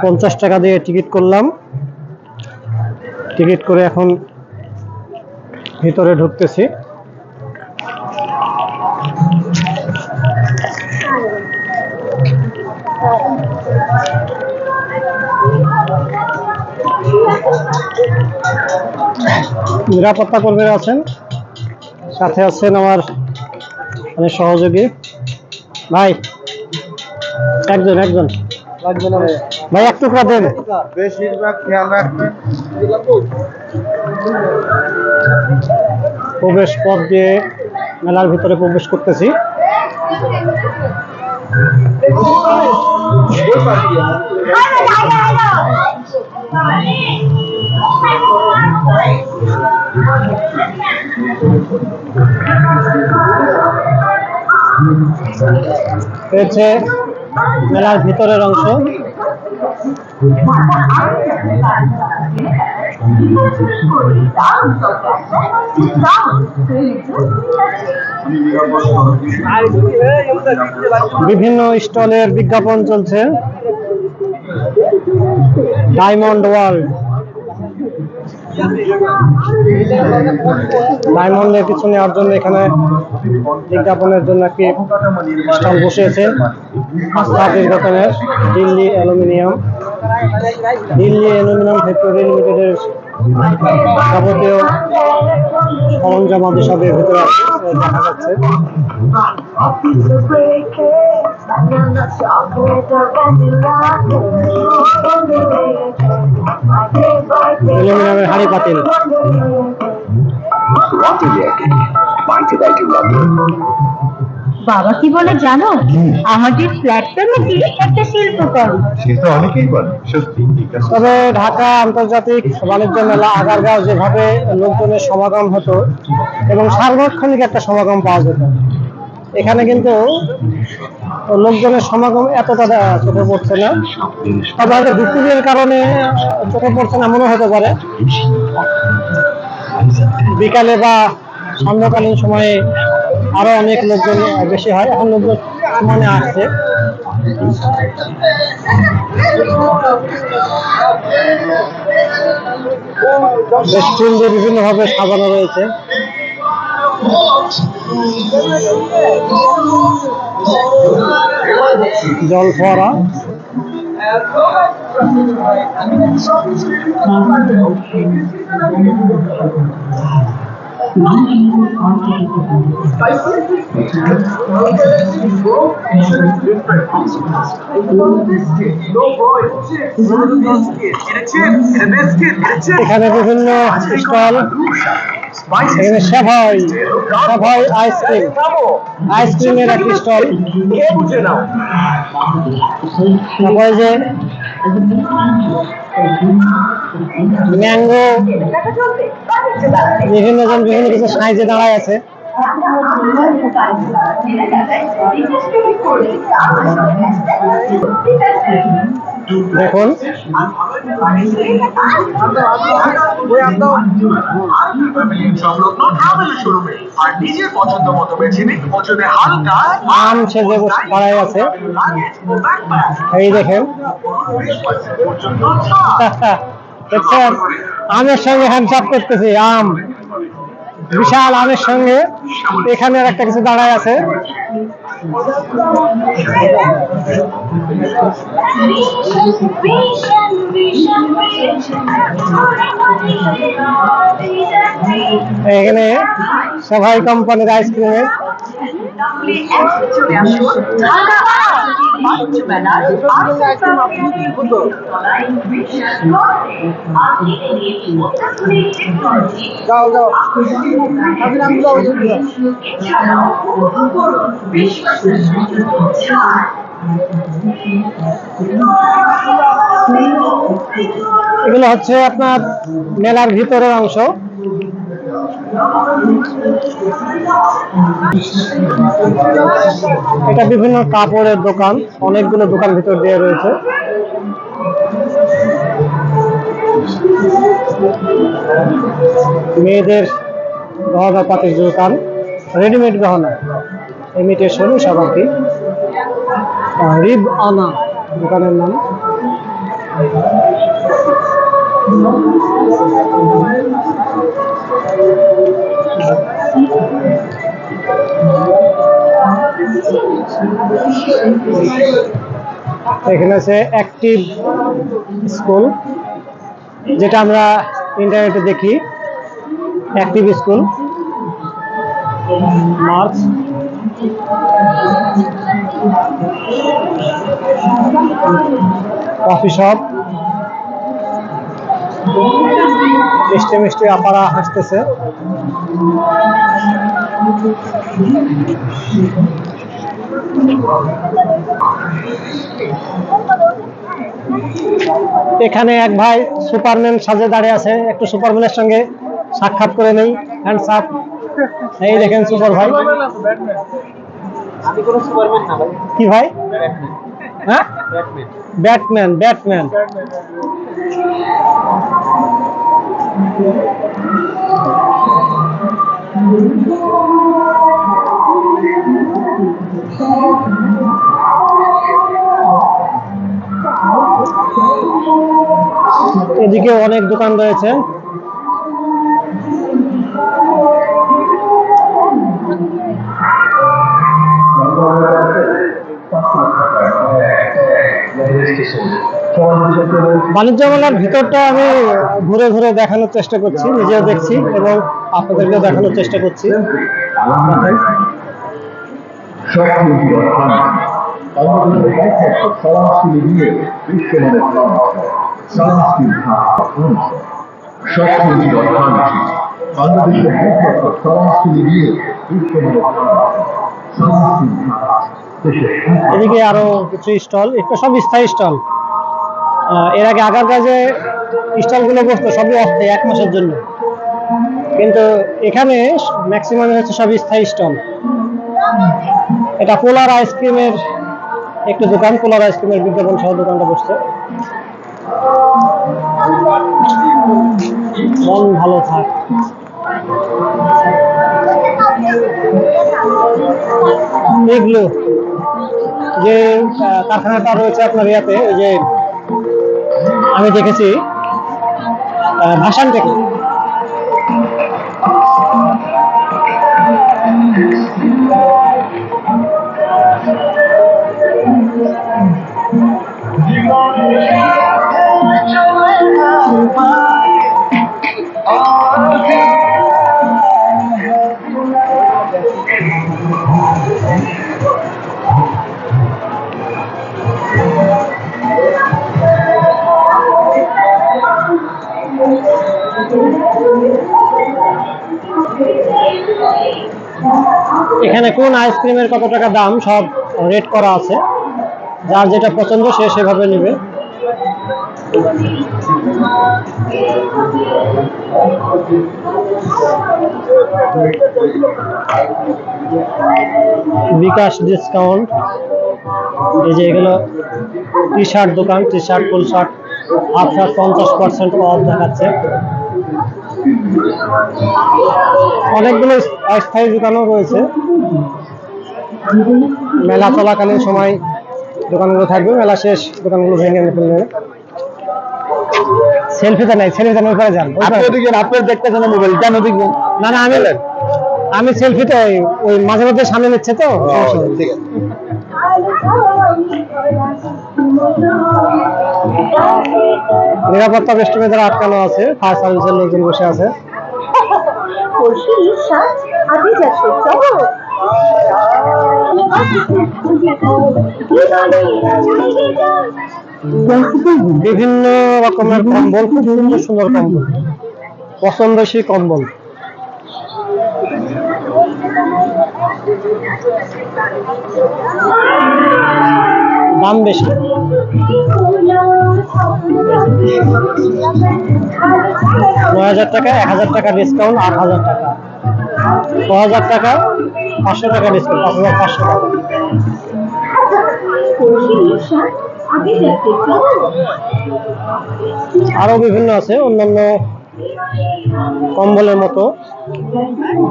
50 টাকা দিয়ে টিকিট করলাম। টিকিট করে এখন ভিতরে ঢুকতেছি। নিরাপত্তা কর্মীরা আছেন, সাথে আছেন আমার সহযোগী ভাই, একজন ভাই, এক টুকরা দেন। বেশিরভাগ খেয়াল রাখবেন। প্রবেশ পথ দিয়ে মেলার ভিতরে প্রবেশ করতেছি। হচ্ছে মেলার ভিতরের অংশ। বিভিন্ন স্টলের বিজ্ঞাপন চলছে। ডায়মন্ড ওয়ার্ল্ড, ডায়মন্ডের কিছু নেওয়ার জন্য এখানে বিজ্ঞাপনের জন্য একটি স্টল বসিয়েছে স্থাপিত দোকানের দিল্লি অ্যালুমিনিয়াম ফ্যাক্টরি লিমিটেডের যাবতীয় সরঞ্জাম আদি সবের ভিতরে দেখা যাচ্ছে। অ্যালুমিনিয়ামের হাঁড়ি পাতিল। বাবা কি বলে জানো, আমাদের ফ্ল্যাটটা নাকি একটা শিল্পকর্ম। সেটা অনেকেই বলে, সত্যি। তবে ঢাকা আন্তর্জাতিক বাণিজ্য মেলা আগারগাঁও যেভাবে লোকজনের সমাগম হতো এবং সার্বক্ষণিক একটা সমাগম পাওয়া যেত, এখানে কিন্তু লোকজনের সমাগম এতটা চোখে পড়ছে না। তবে হয়তো দুপুরের কারণে চোখে পড়ছে না মনে হতে পারে। বিকালে বা সন্ধ্যাকালীন সময়ে আরো অনেক লোকজন বেশি হয়। এখন লোকজন সমানে আসছে। বেশ ফুল দিয়ে বিভিন্ন ভাবে সাজানো রয়েছে। জল ফোয়ারা, এখানে বিভিন্ন স্টল। এখানে সাভাই আইসক্রিমের একটি স্টল। তারপরে যে ম্যাঙ্গো, বিভিন্ন কিছু সাইজে দাঁড়ায় আছে। দেখুন আম সেজে দাঁড়ায় আছে। এই দেখেন, দেখছেন আমের সঙ্গে হ্যান্ডসাপ করতেছি। আম, বিশাল আমের সঙ্গে এখানে একটা কিছু দাঁড়ায় আছে। এখানে সবাই কোম্পানির আইসক্রিমের এগুলো হচ্ছে আপনার মেলার ভিতরের অংশ। এটা বিভিন্ন কাপড়ের দোকান, অনেকগুলো দোকান ভিতর দিয়ে রয়েছে। মেয়েদের গহনা পাতির দোকান, রেডিমেড গহনা, ইমিটেশন, সব আর কি। রিব আনা দোকানের নাম। এখানে আছে অ্যাক্টিভ স্কুল, যেটা আমরা ইন্টারনেটে দেখি। Active school March, coffee shop, মিষ্টি মিষ্টি আপারা হাসতেছে। এখানে এক ভাই সুপারম্যান সাজে দাঁড়িয়ে আছে, একটু সুপারম্যানের সঙ্গে সাক্ষাৎ করে নেই। Hands up. এই দেখেন সুপার ভাই। আমি কোনো সুপারম্যান না ভাই। কি ভাই? হ্যাঁ, ব্যাটম্যান। ব্যাটম্যান এদিকে অনেক দোকান রয়েছে। বাণিজ্য মেলার ভিতরটা আমি ঘুরে ঘুরে দেখানোর চেষ্টা করছি, নিজেও দেখছি এবং আপনাদেরকেও দেখানোর চেষ্টা করছি। এদিকে আরো কিছু স্টল, এটা সব স্থায়ী স্টল। এর আগে আগারগাঁও যে স্টলগুলো বসতো সবই অস্থায়ী, 1 মাসের জন্য, কিন্তু এখানে ম্যাক্সিমাম হচ্ছে সব স্থায়ী স্টল। এটা পোলার আইসক্রিমের একটি দোকান, পোলার আইসক্রিমের বিজ্ঞাপন সহ দোকানটা বসছে। মন ভালো থাক। এগুলো যে কারখানাটা রয়েছে আপনার ইয়াতে, ওই যে আমি দেখেছি ভাসান থেকে, এখানে কোন আইসক্রিমের কত টাকা দাম সব রেট করা আছে, যার যেটা পছন্দ সে সেভাবে নেবে। বিকাশ ডিসকাউন্ট, এই যে এগুলো টি শার্ট দোকান, T shirt, full shirt, half shirt 50% of দেখাচ্ছে। অনেকগুলো অস্থায়ী দোকানও রয়েছে। মেলা চলাকালীন সময় দোকানগুলো থাকবে, মেলা শেষ দোকানগুলো ভেঙে ফেলবে। সেলফিতে নাই, সেলফিতে নই করে যান। আপনার দেখতেছেন মোবাইল কেন দেখবেন? না না, আমি সেলফিতে ওই মাঝে মধ্যে সামনে নিচ্ছে তো। ঠিক আছে। নিরাপত্তা বেষ্টনী দ্বারা আটকানো আছে, ফায়ার সার্ভিসের লোকজন বসে আছে। বিভিন্ন রকমের কম্বল, খুব সুন্দর সুন্দর কম্বল, পছন্দসই কম্বল। দাম বেশি। ৯,০০০ টাকা, ১,০০০ টাকা ডিসকাউন্ট, ৮,০০০ টাকা, ৬,০০০ টাকা, ৫০০ টাকা ডিসকাউন্ট, ৫,৫০০ টাকা। আরো বিভিন্ন আছে অন্যান্য কম্বলের মতো,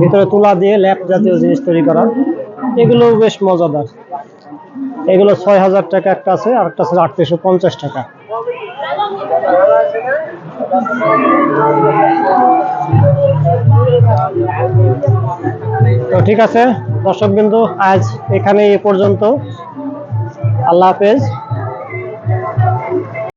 ভিতরে তুলা দিয়ে ল্যাপ জাতীয় জিনিস তৈরি করা, এগুলো বেশ মজাদার। এগুলো 6000 টাকা একটা আছে, আর একটা আছে 3850 টাকা। তো ঠিক আছে দর্শকবৃন্দ, আজ এখানে এ পর্যন্ত। আল্লাহ হাফেজ।